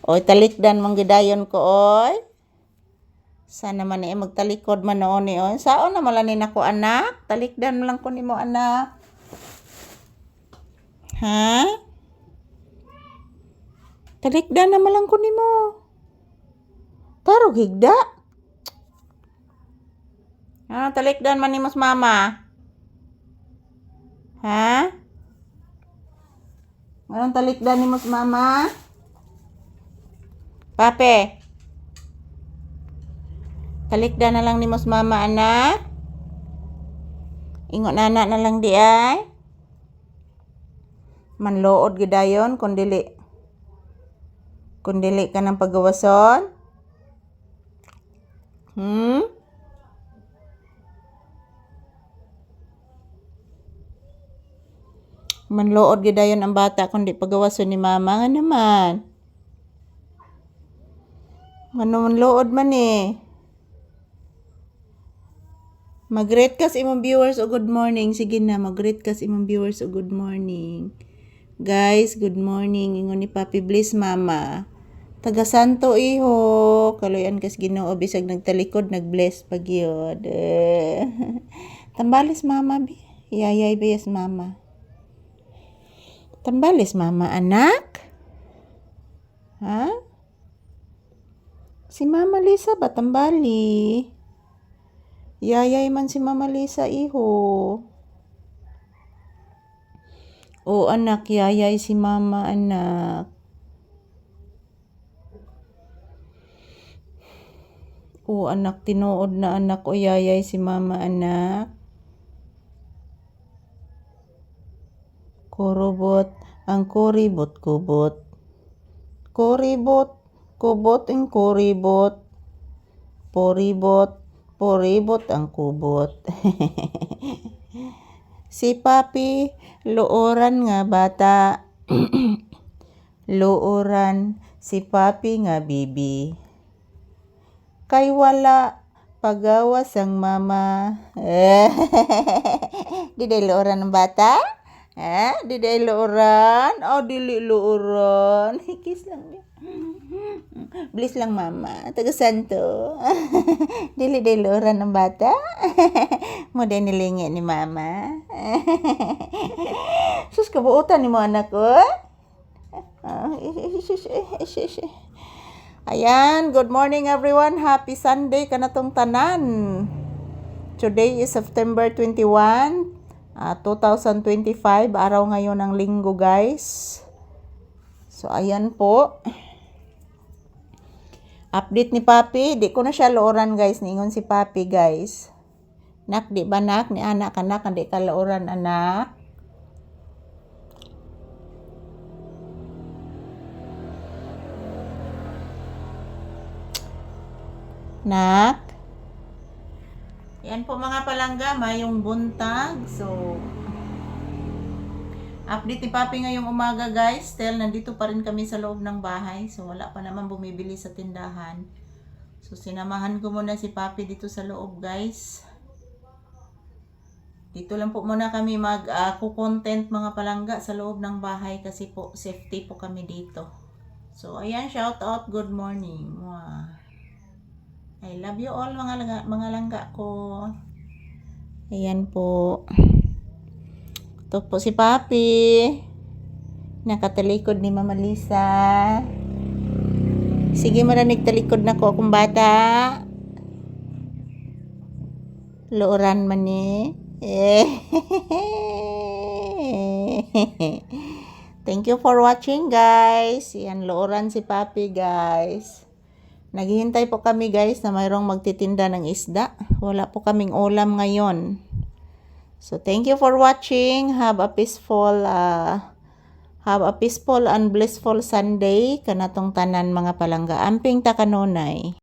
Oy, talikdan mong gidayon ko, oy. Sana man magtalikod man noon ni, oy. Saon na malanin ako, anak? Talikdan mo lang ko nimo, anak. Ha? Talikdan na lang ko nimo. Tarog higda. Talikdan man nimo sa mama. Ha? Anong talikdan nimo sa mama? Pape. Talikdan na lang nimo sa mama, anak. Ingon anak na lang di ay. Manlood gidayon kung dili ka ng pagawason. Manlood gidayon ang bata kung di pagawason ni mama nga naman. Ano manlood man eh. Mag-greet ka sa imong viewers o good morning. Sige na, mag-greet ka sa imong viewers o good morning. Guys, good morning. Ingon ni Papi Bliss, mama. Taga Santo iho. Kaloyan kas Ginoo bisag nagtalikod, nag-bless pagyod. Tambalis mama bi. Yayay bayas mama. Tambalis mama, anak. Ha? Si Mama Lisa ba tambali? Yayay man si Mama Lisa iho. O anak, yayay si mama, anak. O anak, tinuod na anak, o yayay si mama, anak. Kurubot, ang kuribot, kubot. Kuribot, kubot ang kuribot. Poribot, poribot ang kubot. Si Papi, luoran nga bata. Luoran, si Papi nga bibi. Kay wala, pagawas ang mama. Di day luoran ng bata? Di day luoran? O, dili luoran. Kiss lang niya. Bliss lang mama. Taga Santo. Dili day luoran ng bata? Mo day nilingi ni mama. Sus, kabuutan ni mo anak ko. Ayan, good morning everyone. Happy Sunday kanatong tanan. Today is September 21, 2025. Araw ngayon ng linggo, guys. So, ayan po. Update ni Papi. Di ko na siya looran, guys. Ningon si Papi, guys. Nak, di ba nak? Ni anak ka nak. Hindi ka looran, anak. Nak. Yan po mga palangga, mayong buntag. So, update ni Papi ngayong umaga, guys. Still, nandito pa rin kami sa loob ng bahay. So, wala pa naman bumibili sa tindahan. So, sinamahan ko muna si Papi dito sa loob, guys. Dito lang po muna kami mag-content mga palangga sa loob ng bahay kasi po, safety po kami dito. So, ayan, shout out, good morning. Wow. I love you all mga langga ko. Ayan po. Ito po si Papi. Nakatalikod ni Mama Lisa. Sige mo na nagtalikod na ko akong bata. Looran man ni. Thank you for watching, guys. Yan, looran si Papi, guys. Naghihintay po kami, guys, na mayroong magtitinda ng isda. Wala po kaming ulam ngayon. So, thank you for watching. Have a peaceful and blissful Sunday kanatong tanan mga palangga. Amping ta kanunay.